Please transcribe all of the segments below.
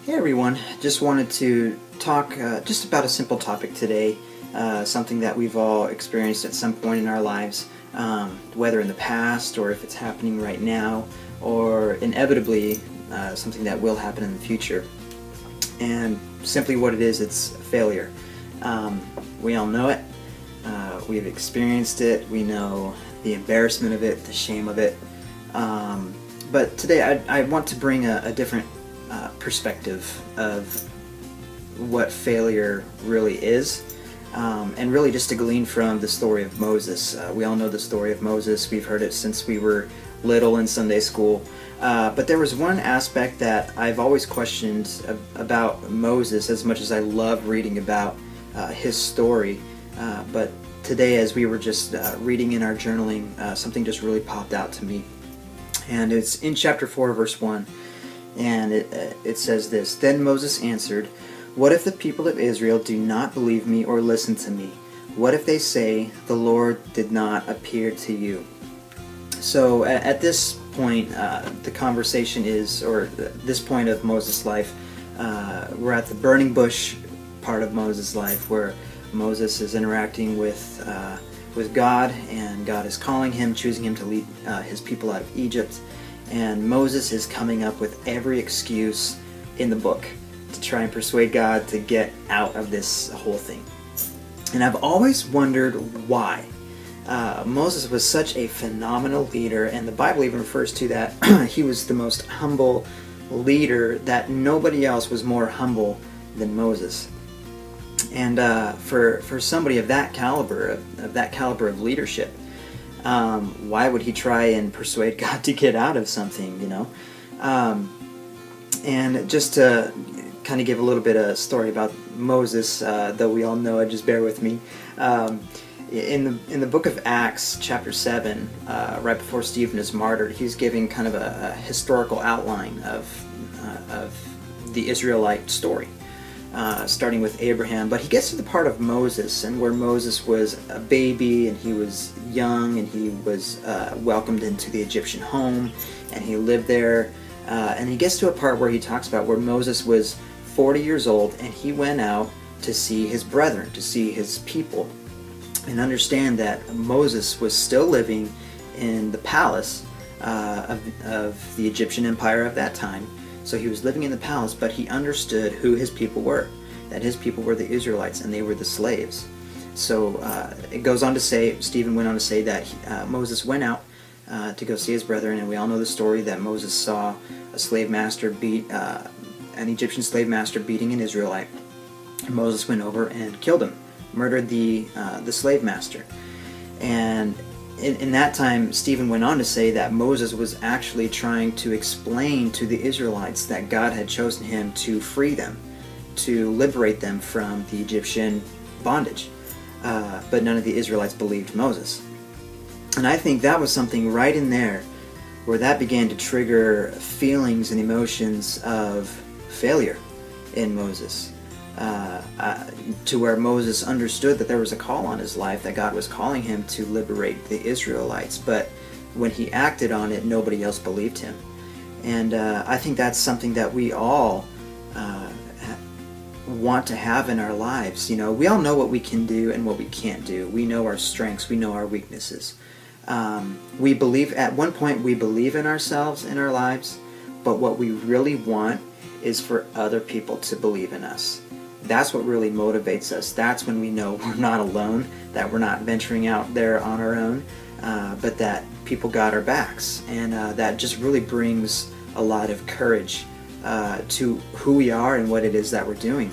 Hey everyone, just wanted to talk just about a simple topic today, something that we've all experienced at some point in our lives, whether in the past or if it's happening right now, or inevitably something that will happen in the future. And simply what it is, it's failure. We all know it, we've experienced it, we know the embarrassment of it, the shame of it. But today I want to bring a different perspective of what failure really is, and really just to glean from the story of Moses. We all know the story of Moses. We've heard it since we were little in Sunday school. But there was one aspect that I've always questioned about Moses, as much as I love reading about his story. But today, as we were just reading in our journaling, something just really popped out to me. And it's in chapter 4, verse 1. And it says this: Then Moses answered, "What if the people of Israel do not believe me or listen to me? What if they say, 'The Lord did not appear to you'?" So at this point, the conversation is, or this point of Moses' life, we're at the burning bush part of Moses' life, where Moses is interacting with God, and God is calling him, choosing him to lead his people out of Egypt. And Moses is coming up with every excuse in the book to try and persuade God to get out of this whole thing. And I've always wondered why. Moses was such a phenomenal leader, and the Bible even refers to that he was the most humble leader, that nobody else was more humble than Moses. And for somebody of that caliber, of leadership, why would he try and persuade God to get out of something, you know? And just to kind of give a little bit of story about Moses, though we all know it, just bear with me. In the book of Acts, chapter 7, right before Stephen is martyred, he's giving kind of a historical outline of the Israelite story. Starting with Abraham, but he gets to the part of Moses, and where Moses was a baby and he was young, and he was welcomed into the Egyptian home, and he lived there, and he gets to a part where he talks about where Moses was 40 years old, and he went out to see his brethren, to see his people, and understand that Moses was still living in the palace of the Egyptian empire of that time. So he was living in the palace, but he understood who his people were, that his people were the Israelites, and they were the slaves. So it goes on to say, Stephen went on to say that Moses went out to go see his brethren, and we all know the story that Moses saw a slave master beat, an Egyptian slave master beating an Israelite. And Moses went over and killed him, murdered the slave master. And in that time, Stephen went on to say that Moses was actually trying to explain to the Israelites that God had chosen him to free them, to liberate them from the Egyptian bondage. But none of the Israelites believed Moses. And I think that was something right in there where that began to trigger feelings and emotions of failure in Moses. To where Moses understood that there was a call on his life, that God was calling him to liberate the Israelites, but when he acted on it, nobody else believed him. And I think that's something that we all want to have in our lives. You know, we all know what we can do and what we can't do. We know our strengths, we know our weaknesses. We believe, at one point we believe in ourselves, in our lives, but what we really want is for other people to believe in us. That's what really motivates us. That's when we know we're not alone, that we're not venturing out there on our own, but that people got our backs. And that just really brings a lot of courage to who we are and what it is that we're doing.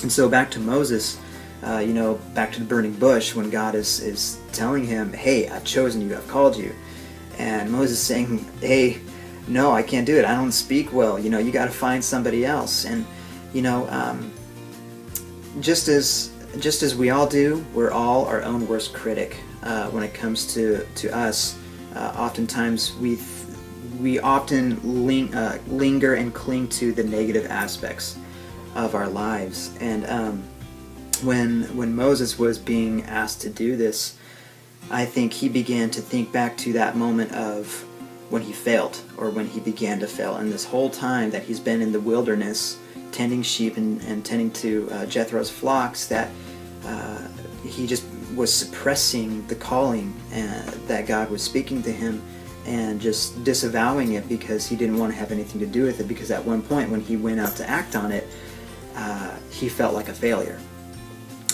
And so back to Moses, back to the burning bush, when God is telling him, "Hey, I've chosen you, I've called you." And Moses saying, "Hey, no, I can't do it. I don't speak well. You got to find somebody else." And just as we all do, we're all our own worst critic when it comes to us. Oftentimes we often linger and cling to the negative aspects of our lives. And when Moses was being asked to do this, I think he began to think back to that moment of when he failed, or when he began to fail. And this whole time that he's been in the wilderness tending sheep and tending to Jethro's flocks, that he just was suppressing the calling that God was speaking to him, and just disavowing it because he didn't want to have anything to do with it, because at one point when he went out to act on it, he felt like a failure.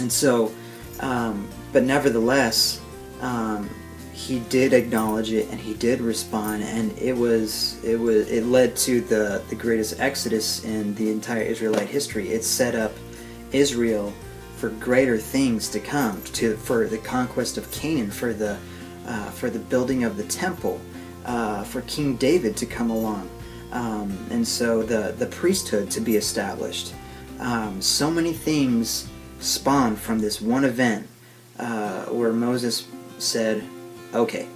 And so, but nevertheless, he did acknowledge it, and he did respond, and it led to the greatest exodus in the entire Israelite history. It set up Israel for greater things to come, for the conquest of Canaan, for the building of the temple, for King David to come along, and so the priesthood to be established. So many things spawned from this one event, where Moses said, okay,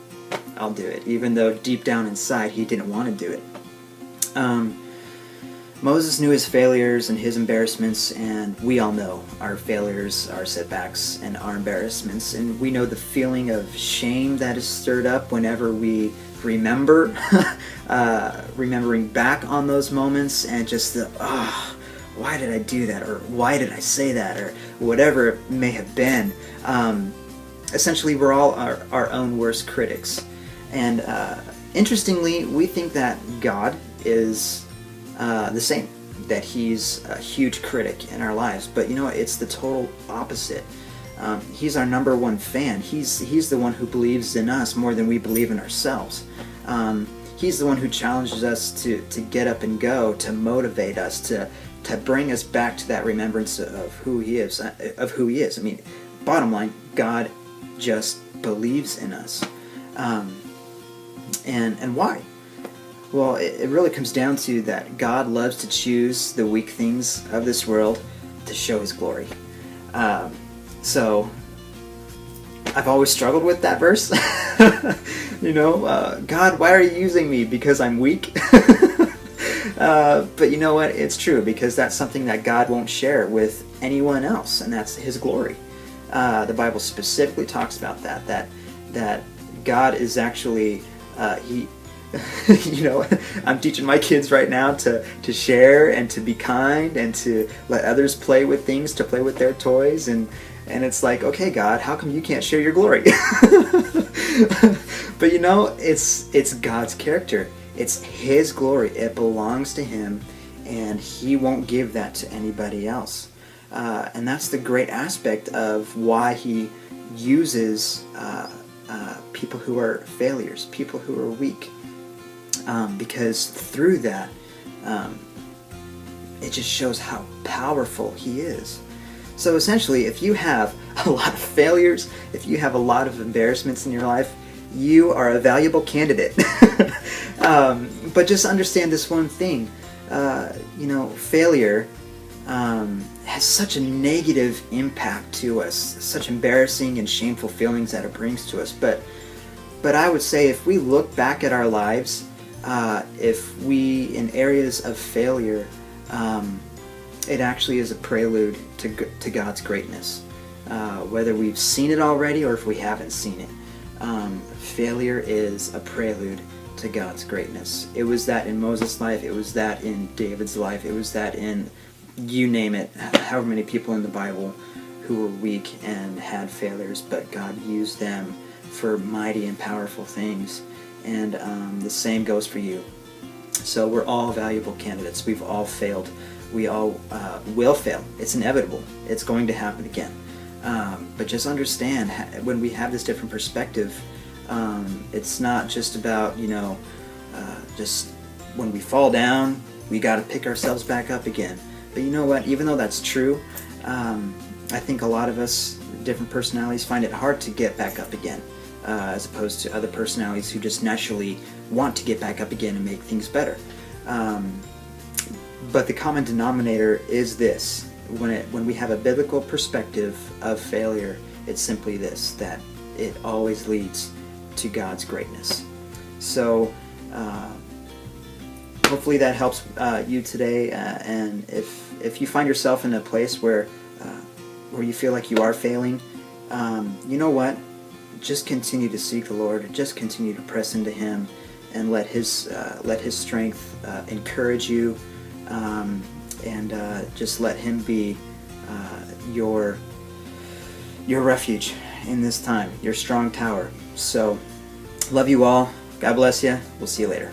I'll do it, even though deep down inside he didn't want to do it. Moses knew his failures and his embarrassments, and we all know our failures, our setbacks, and our embarrassments, and we know the feeling of shame that is stirred up whenever we remembering back on those moments, and just why did I do that, or why did I say that, or whatever it may have been. Essentially, we're all our own worst critics. And interestingly, we think that God is the same, that he's a huge critic in our lives. But you know what? It's the total opposite. He's our number one fan. He's the one who believes in us more than we believe in ourselves. He's the one who challenges us to get up and go, to motivate us, to bring us back to that remembrance of who he is. I mean, bottom line, God just believes in us. And why? Well, it really comes down to that God loves to choose the weak things of this world to show his glory. So I've always struggled with that verse. God, why are you using me? Because I'm weak? But you know what? It's true, because that's something that God won't share with anyone else, and that's his glory. The Bible specifically talks about that God is actually, I'm teaching my kids right now to share and to be kind and to let others play with things, to play with their toys, and it's like, okay, God, how come you can't share your glory? But it's God's character. It's his glory. It belongs to him, and he won't give that to anybody else. And that's the great aspect of why he uses people who are failures, people who are weak. Because through that, it just shows how powerful he is. So essentially, if you have a lot of failures, if you have a lot of embarrassments in your life, you are a valuable candidate. But just understand this one thing. Failure has such a negative impact to us, such embarrassing and shameful feelings that it brings to us. But I would say, if we look back at our lives, if we, in areas of failure, it actually is a prelude to God's greatness. Whether we've seen it already or if we haven't seen it, failure is a prelude to God's greatness. It was that in Moses' life, it was that in David's life, it was that in, you name it, however many people in the Bible who were weak and had failures, but God used them for mighty and powerful things. And the same goes for you. So we're all valuable candidates. We've all failed. We all will fail. It's inevitable. It's going to happen again. But just understand, when we have this different perspective, it's not just about, just when we fall down, we got to pick ourselves back up again. But you know what? Even though that's true, I think a lot of us, different personalities, find it hard to get back up again, as opposed to other personalities who just naturally want to get back up again and make things better. But the common denominator is this. When we have a biblical perspective of failure, it's simply this, that it always leads to God's greatness. So hopefully that helps you today, and if you find yourself in a place where you feel like you are failing, you know what? Just continue to seek the Lord, just continue to press into him, and let His strength encourage you, and just let Him be your refuge in this time, your strong tower. So, love you all. God bless you. We'll see you later.